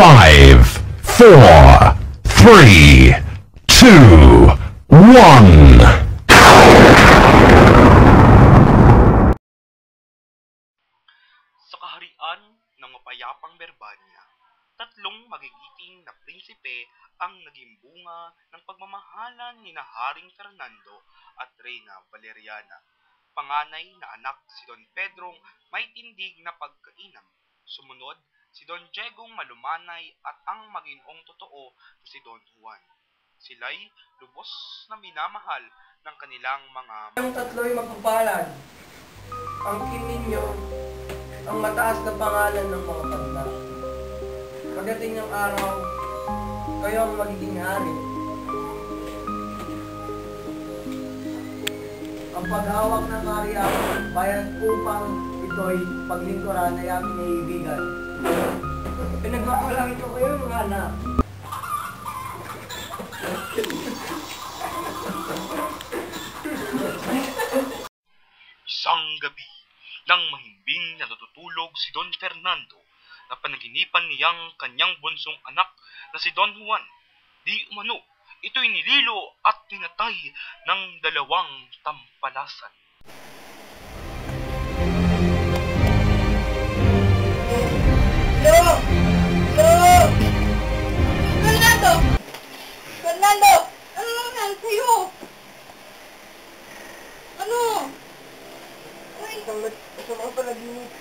5, 4, 3, 2, 1. Sa kaharian ng mapayapang Berbanya, tatlong magigiting na prinsipe ang naging bunga ng pagmamahalan ni na Haring Fernando at Reyna Valeriana. Panganay na anak si Don Pedrong may tindig na pagkainam. Sumunod si Don Diegong malumanay at ang maginoong totoo na si Don Juan. Sila'y lubos na minamahal ng kanilang mga Ang tatlo'y magpapalad. Ang kininyo, ang mataas na pangalan ng mga tanda. Pagdating ng araw, kayo ang magiging hari. Ang paghawak ng kaharian, bayan upang ito'y paglingkuran ay aming naiibigan. Pinagpapalang ito kayo, mga anak. Isang gabi, nang mahimbing na natutulog si Don Fernando, na panaginipan niyang kanyang bunsong anak na si Don Juan. Di umano, ito'y nililo at pinatay ng dalawang tampalasan. Hello! Hello! Fernando! Fernando! Ano nangyari sa'yo? Ano? Uy! Ito mga palaginip.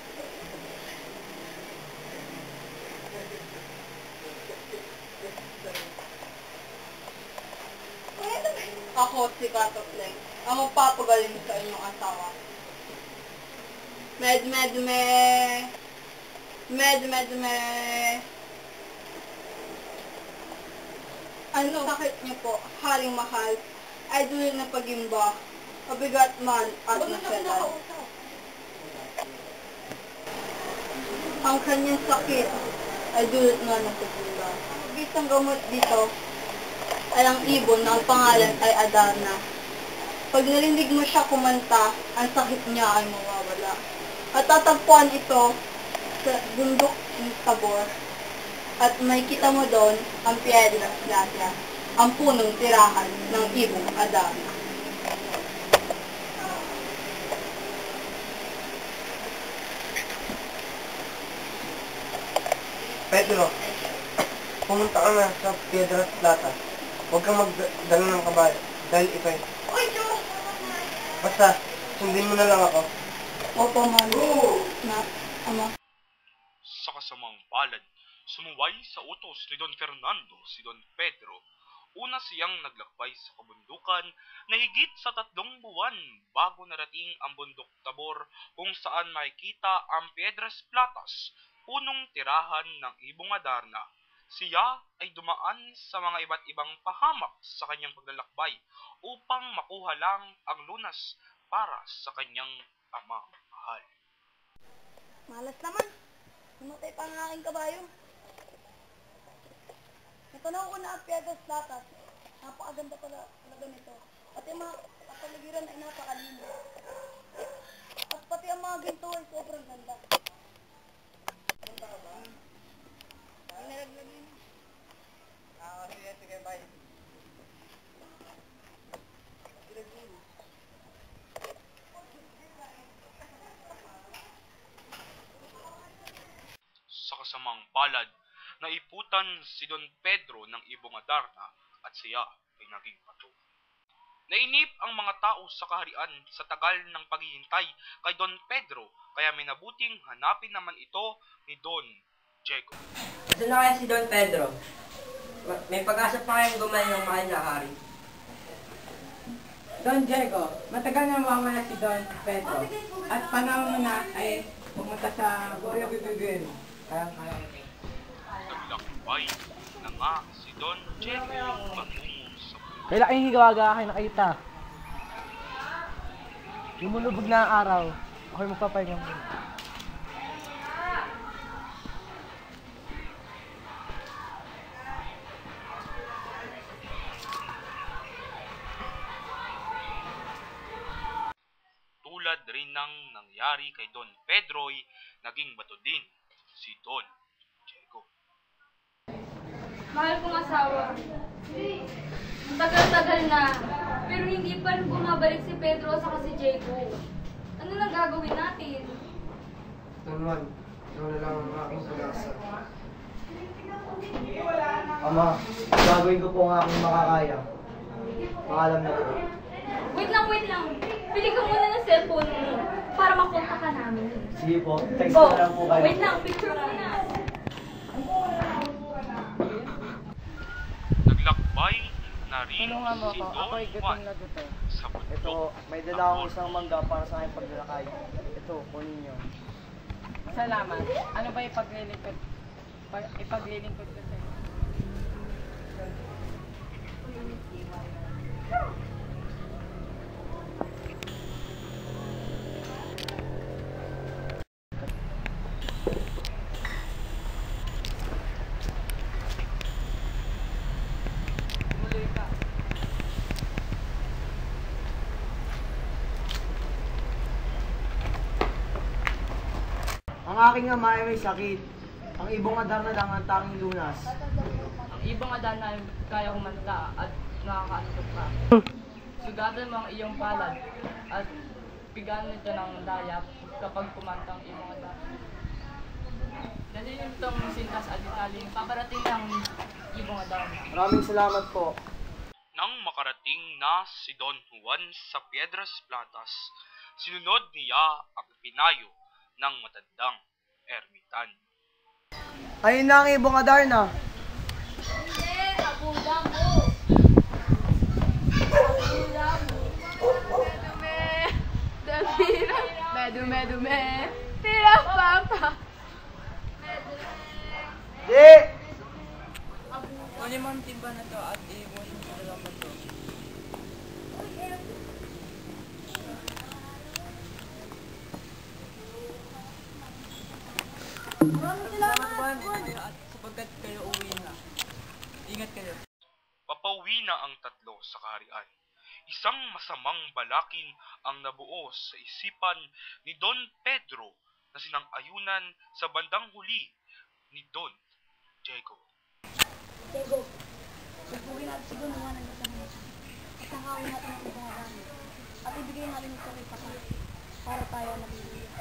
Ako si Katopleng. Ang magpapagaling sa inyong asawa. Ano sakit niyo po, haring mahal, ay dulot na pagimba, mabigat man at nasyadal. Ang kanyang sakit ay dulot na ng pagimba. Isang gamot dito ay ang ibon na ang pangalan ay Adarna. Pag narinig mo siya kumanta, ang sakit niya ay mawawala. At tatagpuan ito sa bundok ng Tabor. At may kita mo doon ang Piedras Gracias, ang punong tirahan ng ibong Adarna. Pedro, pumunta ka na sa Piedras Plata. Huwag kang magdala ng kabayo dahil ito'y... Basta, sundin mo na lang ako. Opo, Mami. Na, Ama. Sa kasamang palad, sumuway sa utos ni Don Fernando si Don Pedro. Una siyang naglakbay sa kabundukan na higit sa 3 buwan bago narating ang bundok Tabor kung saan makikita ang Piedras Platas, punong tirahan ng ibong Adarna. Siya ay dumaan sa mga iba't ibang pahamak sa kanyang paglalakbay upang makuha lang ang lunas para sa kanyang amang mahal. Malas naman. Namatay pa ang aking kabayo. Natanaw ko na ang Piedras Platas. Napakaganda pala talaga nito. At yung mga kapaligiran ay napakalino. At pati ang mga ginto ay sobrang ganda. Ganda ka ba? Ay nalaglag yun. Sige, bye. Sa kasamang palad, naiputan si Don Pedro ng ibong Adarna at siya ay naging pato. Nainip ang mga tao sa kaharian sa tagal ng paghihintay kay Don Pedro, kaya may nabuting hanapin naman ito ni Don Diego. Ito na kaya si Don Pedro. May pag-asa pa kayong gumaling ng mahal na hari. Don Diego, matagal na mawawala si Don Pedro. At panahon na ay pumunta sa Goyo Bibigin. Naglakbay na nga si Don Diego patungo sa bundok. Kailan kayong higawaga kayo nakita? Lumulubog na ang araw. Ako'y magpapahinga mo. Tulad rin ng nangyari kay Don Pedro'y naging bato din si Don Diego. Mahal kong asawa. Tagal-tagal na. Pero hindi pa rin bumabalik si Pedro at saka si Diego. Ano nang gagawin natin? Naman, ikaw na lang ang aking pag-asa. Ama, gagawin ko po ang aking makakaya. Paalam na po. Wait lang. Pili ka muna ng cellphone mo para makontak ka namin. Sige po, text ko na lang po kayo. Wait lang, picture muna. Naglakbay na rin Tulungan mo si ako, Don ako'y Juan gutom na gutom. sa bundok. Ito, may dala akong isang mangga para sa aking paglalakay. Ito, kunin niyo. Salamat. Ano ba ipaglilingkod? Ipaglilingkod ko sa'yo. Ang aking ama ay may sakit. Ang ibong adar na lang ang tanging lunas. Ang ibang adan na kaya kumanta at nakakaantok ka. Sugatan mo ang iyong palad at pigaan nito ng dayap kapag kumanta ang ibang adan. Dali nitong sintas at italing paparating ng ibang adan. Maraming salamat po. Nang makarating na si Don Juan sa Piedras Blatas, sinunod niya ang pinayo ng matandang ermitan. Ayun na ang ibong adar na. Hindi, abula mo. Medume. Tira, papa. Di! Kunin mo ang timba na to at ibuhin mo na lang ito. Salamat Juan, at sapagkat kayo uwi na. Ingat kayo. Papauwi na ang tatlo sa kaharian. Isang masamang balakin ang nabuo sa isipan ni Don Pedro na sinang-ayunan sa bandang huli ni Don Diego. Diego, pagpuwi natin si Don Juan ang kasama. Isangawin natin ang ibang namin. At ibigay natin ito kay Papa para tayo nabibigyan.